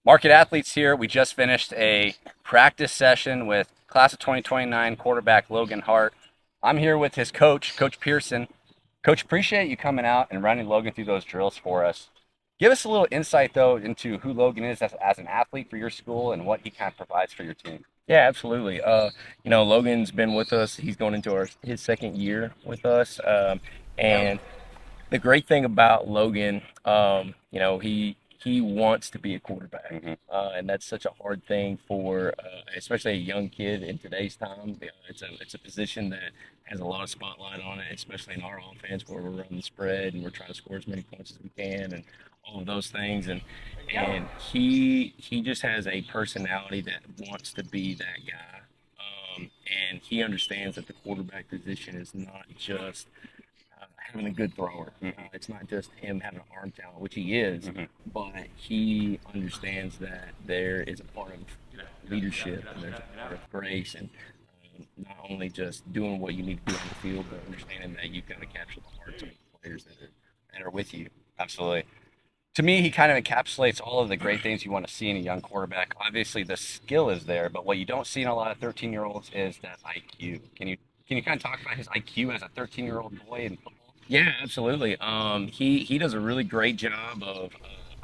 Market Athletes here. We just finished a practice session with class of 2029 quarterback Logan Hart. I'm here with his coach, Coach Pearson. Coach, appreciate you coming out and running Logan through those drills for us. Give us a little insight, though, into who Logan is as an athlete for your school and what he kind of provides for your team. Yeah, absolutely. Logan's been with us. He's going into his second year with us. And the great thing about Logan, he wants to be a quarterback, Mm-hmm. and that's such a hard thing for, especially a young kid in today's time. It's a position that has a lot of spotlight on it, especially in our offense where we're running the spread and we're trying to score as many points as we can and all of those things. And he just has a personality that wants to be that guy. And he understands that the quarterback position is not just having a good thrower. It's not just him having an arm talent, which he is, Mm-hmm. but he understands that there is a part of leadership and there's a part of grace and not only just doing what you need to do on the field, but understanding that you've got to capture the hearts of the players that are with you. Absolutely. To me, he kind of encapsulates all of the great things you want to see in a young quarterback. Obviously, the skill is there, but what you don't see in a lot of 13-year-olds is that IQ. Can you kind of talk about his IQ as a 13-year-old boy in football? Yeah, absolutely. He does a really great job of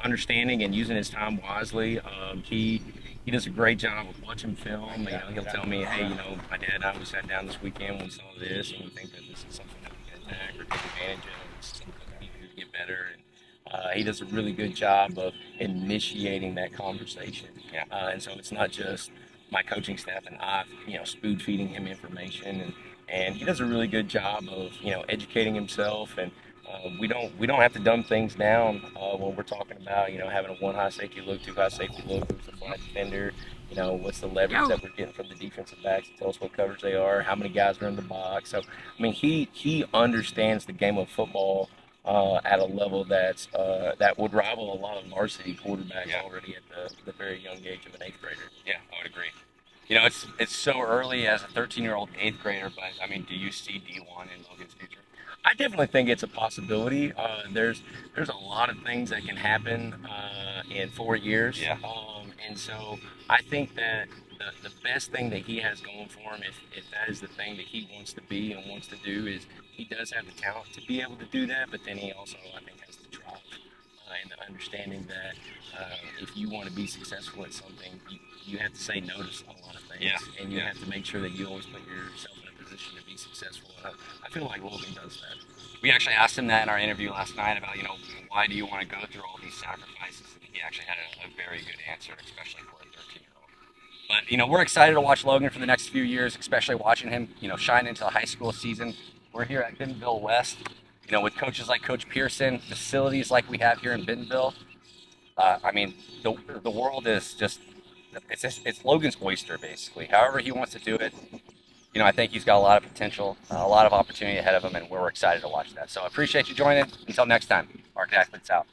understanding and using his time wisely. He does a great job of watching film. He'll tell me, hey, my dad and I we sat down this weekend, we saw this, and we think that this is something that we can attack or take advantage of. It's something that we need to get better. And he does a really good job of initiating that conversation. Yeah. And so it's not just my coaching staff and I, spoon feeding him information, and he does a really good job of educating himself. And we don't have to dumb things down when we're talking about having a one high safety look, two high safety look, who's the flat defender, what's the leverage that we're getting from the defensive backs to tell us what coverage they are, how many guys are in the box. So I mean he understands the game of football at a level that would rival a lot of varsity quarterbacks already at the very young age of an eighth grader. Yeah, I would agree. It's so early as a 13-year-old eighth grader, but I mean, do you see D1 in Logan's future? I definitely think it's a possibility. There's a lot of things that can happen in 4 years. Yeah. And so I think that the best thing that he has going for him, if that is the thing that he wants to be and wants to do, is he does have the talent to be able to do that, but then he also, I think, has the drive and the understanding that if you want to be successful at something, you have to say no to a lot of things. Yeah. And you have to make sure that you always put yourself in a position to be successful. And I feel like Logan does that. We actually asked him that in our interview last night about, why do you want to go through all these sacrifices? And he actually had a very good answer, especially for a 13-year-old. But, we're excited to watch Logan for the next few years, especially watching him, shine into the high school season. We're here at Bentonville West, with coaches like Coach Pearson, facilities like we have here in Bentonville. I mean, the world is just it's Logan's oyster basically. However he wants to do it, I think he's got a lot of potential, a lot of opportunity ahead of him, and we're excited to watch that. So I appreciate you joining. Until next time, Market Athletes out.